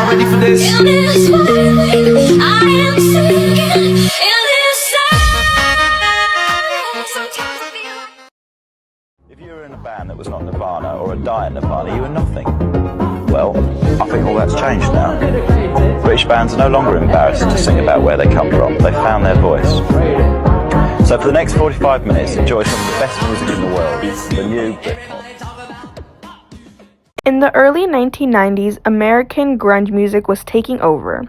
ready for this. In this feeling, I am sinking in this silence. If you were in a band that was not Nirvana or a diet Nirvana, you were nothing. Well, I think all that's changed now. British bands are no longer embarrassed to sing about where they come from. They found their voice. So for the next 45 minutes, enjoy some of the best music in the world, the new Britpop. In the early 1990s, American grunge music was taking over.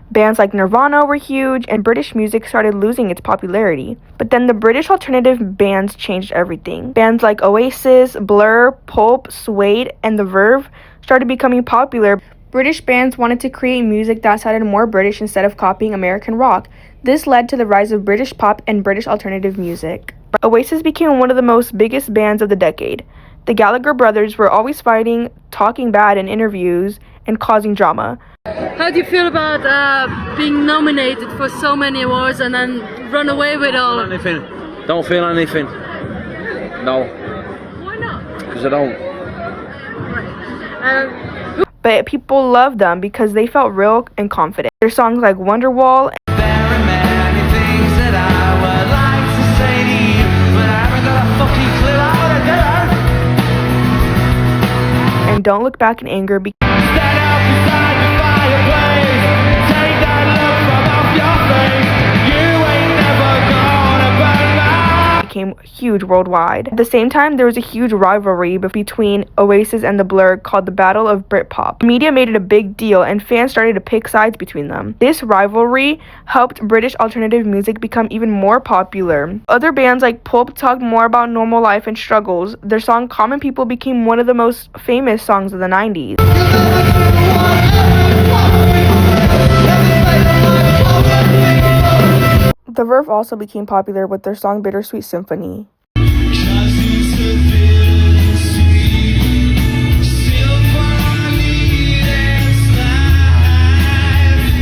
Bands like Nirvana were huge, and British music started losing its popularity. But then the British alternative bands changed everything. Bands like Oasis, Blur, Pulp, Suede, and The Verve started becoming popular. British bands wanted to create music that sounded more British instead of copying American rock. This led to the rise of British pop and British alternative music. Oasis became one of the most biggest bands of the decade. The Gallagher brothers were always fighting, talking bad in interviews, and causing drama. How do you feel about being nominated for so many awards and then run away with all of it? Don't feel anything. No. Why not? Because I don't. But people loved them because they felt real and confident. Their songs like Wonderwall and Don't Look Back in Anger became huge worldwide. At the same time, there was a huge rivalry between Oasis and the Blur called the Battle of Britpop. The media made it a big deal, and fans started to pick sides between them. This rivalry helped British alternative music become even more popular. Other bands like Pulp talked more about normal life and struggles. Their song Common People became one of the most famous songs of the 90s. The Verve also became popular with their song Bittersweet Symphony.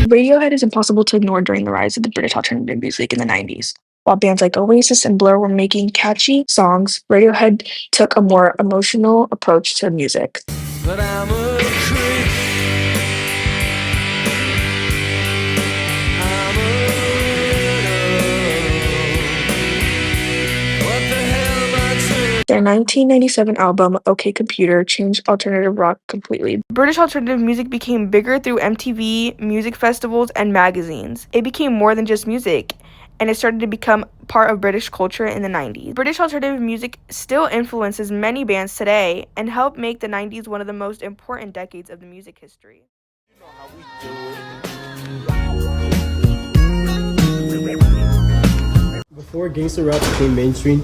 Radiohead is impossible to ignore during the rise of the British alternative music in the 90s. While bands like Oasis and Blur were making catchy songs, Radiohead took a more emotional approach to music. But I'm a creep. I'm a weirdo. What the hell am I doing? Their 1997 album, OK Computer, changed alternative rock completely. British alternative music became bigger through MTV, music festivals, and magazines. It became more than just music, and it started to become part of British culture in the 90s. British alternative music still influences many bands today and helped make the 90s one of the most important decades of the music history. Before gangster rap became mainstream,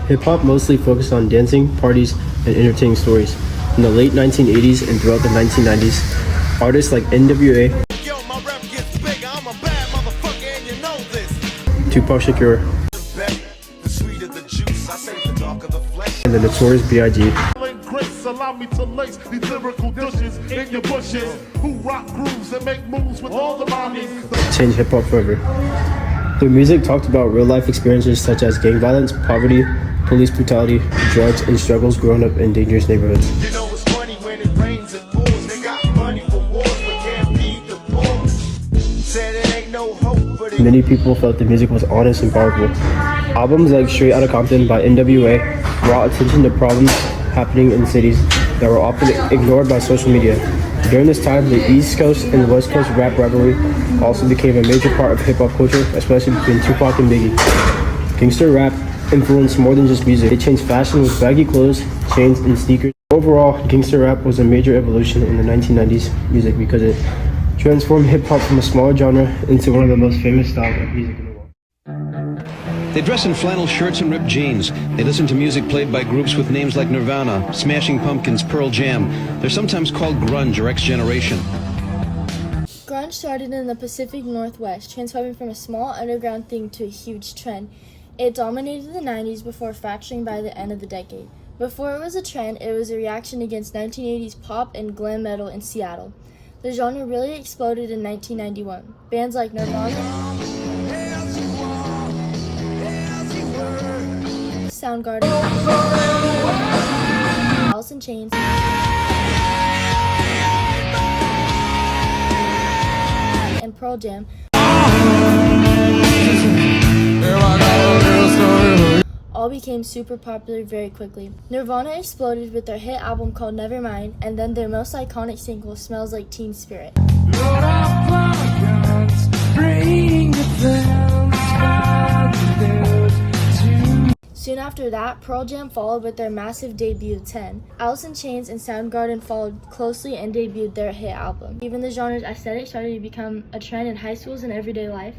hip-hop mostly focused on dancing, parties, and entertaining stories. In the late 1980s and throughout the 1990s, artists like NWA, Tupac Shakur, and the Notorious B.I.G. Allow me to lace these lyrical dishes in your bushes who rock grooves and make moves with all the mommies. Changed hip-hop forever. Their music talked about real-life experiences such as gang violence, poverty, police brutality, drugs, and struggles growing up in dangerous neighborhoods. You know it's funny when it rains and pours. They got money for wars but can't feed the poor. Said it ain't no hope, but Many people felt the music was honest and powerful. Albums like Straight Outta Compton by NWA brought attention to problems happening in cities that were often ignored by social media. During this time, the East Coast and the West Coast rap rivalry also became a major part of hip-hop culture, especially between Tupac and Biggie. Gangster rap influenced more than just music. It changed fashion with baggy clothes, chains, and sneakers. Overall, gangster rap was a major evolution in the 1990s music because it transformed hip-hop from a smaller genre into one of the most famous styles of music in the world. They dress in flannel shirts and ripped jeans. They listen to music played by groups with names like Nirvana, Smashing Pumpkins, Pearl Jam. They're sometimes called grunge or X Generation. Grunge started in the Pacific Northwest, transforming from a small underground thing to a huge trend. It dominated the 90s before fracturing by the end of the decade. Before it was a trend, it was a reaction against 1980s pop and glam metal in Seattle. The genre really exploded in 1991. Bands like Nirvana, Soundgarden, Alice in Chains, Pearl Jam, all became super popular very quickly. Nirvana exploded with their hit album called Nevermind, and then their most iconic single, Smells Like Teen Spirit. Soon after that, Pearl Jam followed with their massive debut, 10. Alice in Chains and Soundgarden followed closely and debuted their hit album. Even the genre's aesthetic started to become a trend in high schools and everyday life.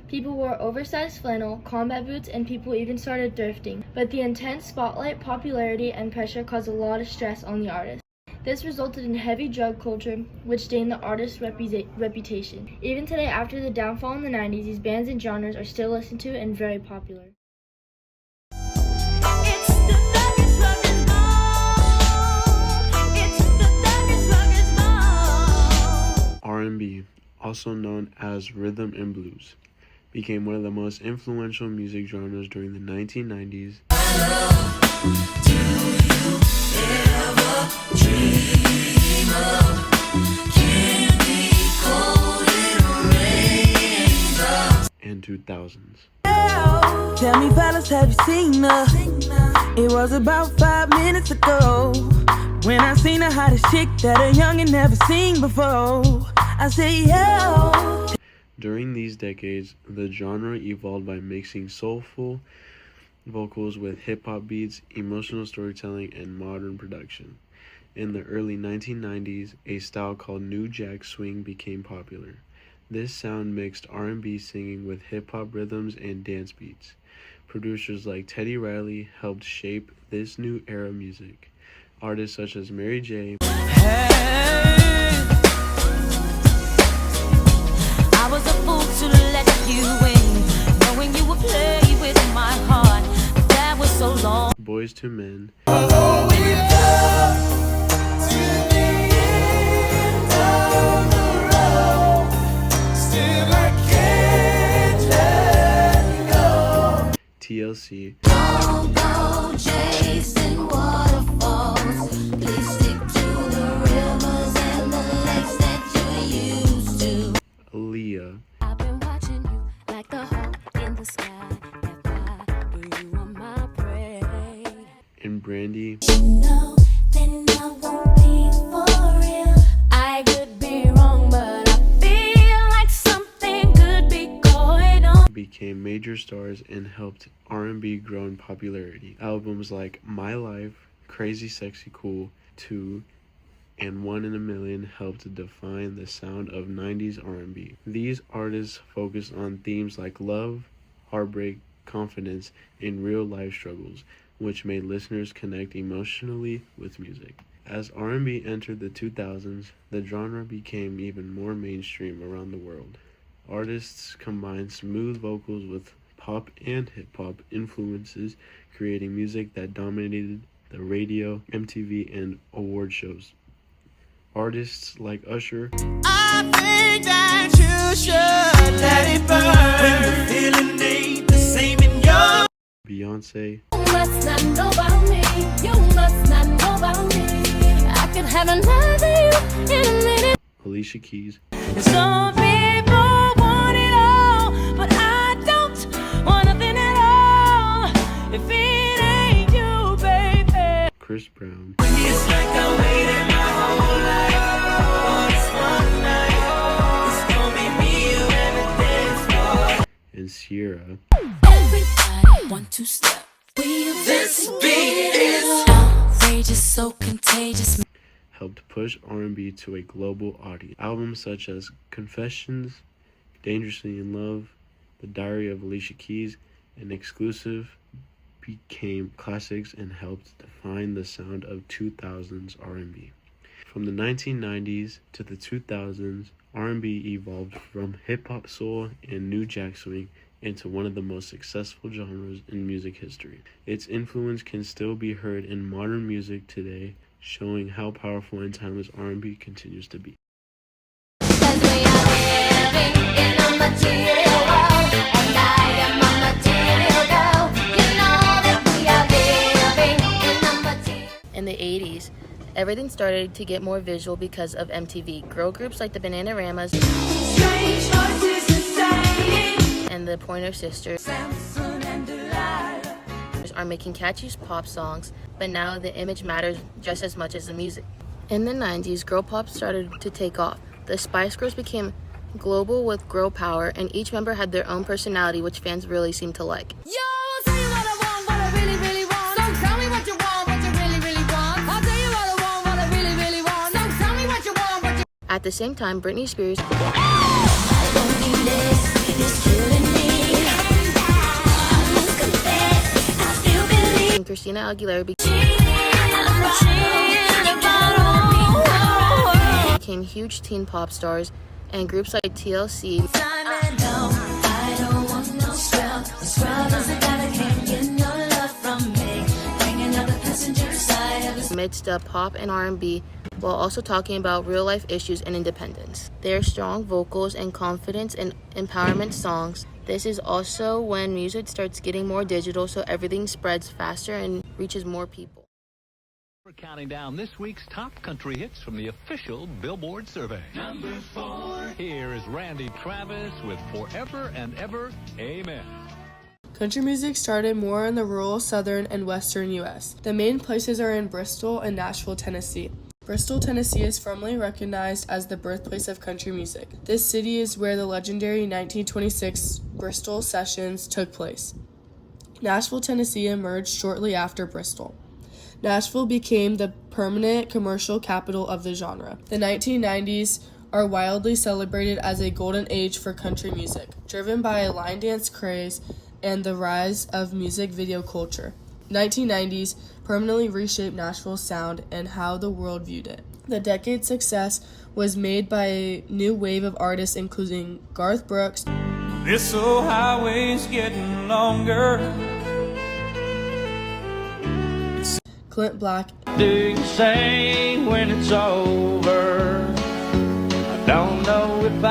People wore oversized flannel, combat boots, and people even started thrifting. But the intense spotlight, popularity, and pressure caused a lot of stress on the artist. This resulted in heavy drug culture, which stained the artist's reputation. Even today, after the downfall in the 90s, these bands and genres are still listened to and very popular. R&B, also known as rhythm and blues, became one of the most influential music genres during the 1990s. And 2000s. Tell me, fellas, have you seen her? It was about 5 minutes ago when I seen a hottest chick that a youngin' never seen before. I say, yeah. During these decades, the genre evolved by mixing soulful vocals with hip-hop beats, emotional storytelling, and modern production. In the early 1990s, a style called New Jack Swing became popular. This sound mixed R&B singing with hip-hop rhythms and dance beats. Producers like Teddy Riley helped shape this new era music. Artists such as Mary J. I was a fool to let you in, knowing you would play with my heart. But that was so long. Boys to Men. TLC. Don't go chasing waterfalls. Please stick to the rivers and the lakes that you used to. Aaliyah. I've been watching you like the hawk in the sky. But you are my prey. And Brandy. You know, then I won't be for real. I could be wrong, but I feel like something could be going on. Became major stars and helped R&B grow in popularity. Albums like My Life, Crazy Sexy Cool, 2, and 1 in a Million helped define the sound of 90s R&B. These artists focused on themes like love, heartbreak, confidence, and real-life struggles, which made listeners connect emotionally with music. As R&B entered the 2000s, the genre became even more mainstream around the world. Artists combined smooth vocals with pop and hip-hop influences, creating music that dominated the radio, MTV, and award shows. Artists like Usher, I think that you should let it burn when the feeling ain't the same in your. Beyonce, You must not know about me. You must not know about me. I could have another you in a minute. Alicia Keys, Some people want it all, but I don't want nothing at all. If it ain't you, baby. Chris Brown, It's like I waited my whole life for this one night. It's gonna be me, you, and the dance floor. and Sierra. Everybody want to step. This beat is outrageous, so contagious. Helped push R&B to a global audience. Albums such as Confessions, Dangerously in Love, The Diary of Alicia Keys, and Exclusive became classics and helped define the sound of 2000s R&B. From the 1990s to the 2000s, R&B evolved from hip-hop, soul, and New Jack Swing into one of the most successful genres in music history. Its influence can still be heard in modern music today, showing how powerful and timeless R&B continues to be. 'Cause we are living in a material world, and I am a material girl. You know that we are living in a material. In the 80s, Everything started to get more visual because of MTV. Girl groups like the Bananaramas and the Pointer Sisters are making catchy pop songs, but now the image matters just as much as the music. In the 90s, girl pop started to take off. The Spice Girls became global with girl power, and each member had their own personality, which fans really seemed to like. Yo, tell you what I want, what I really, really want. So tell me what you want, what you really, really want. I'll tell you what I want, what I really, really want. So tell me what you want, what you... At the same time, Britney Spears and Christina Aguilera became huge teen pop stars, and groups like TLC amidst pop and R&B, while also talking about real-life issues and independence. Their strong vocals and confidence and empowerment songs. This is also when music starts getting more digital, so everything spreads faster and reaches more people. We're counting down this week's top country hits from the official Billboard survey. Number 4. Here is Randy Travis with Forever and Ever, Amen. Country music started more in the rural, southern, and western U.S. The main places are in Bristol and Nashville, Tennessee. Bristol, Tennessee is firmly recognized as the birthplace of country music. This city is where the legendary 1926 Bristol Sessions took place. Nashville, Tennessee emerged shortly after Bristol. Nashville became the permanent commercial capital of the genre. The 1990s are widely celebrated as a golden age for country music, driven by a line dance craze and the rise of music video culture. 1990s permanently reshaped Nashville's sound and how the world viewed it. The decade's success was made by a new wave of artists including Garth Brooks, this old highway's getting longer, Clint Black, do you say when it's over? I don't know if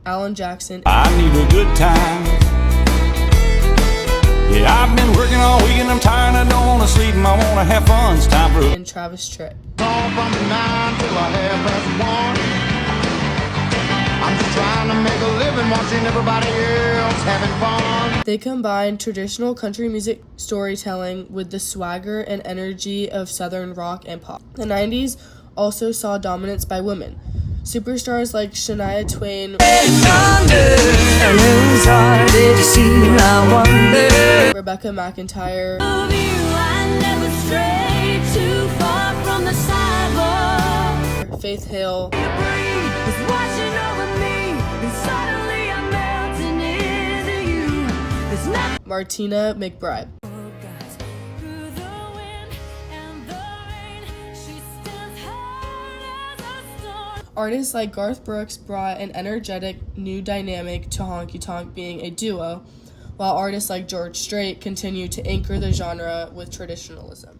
Alan Jackson, I need a good time. Yeah, I've been working all week and I'm tired, I don't want to sleep and I want to have fun. It's time for and Travis Tritt. From 9 till 1:30. I'm just trying to make a living, watching everybody else having fun. They combine traditional country music storytelling with the swagger and energy of southern rock and pop. The 90s also saw dominance by women. Superstars like Shania Twain, Rebecca McEntire, Faith Hill, Martina McBride. Artists like Garth Brooks brought an energetic new dynamic to honky tonk being a duo, while artists like George Strait continued to anchor the genre with traditionalism.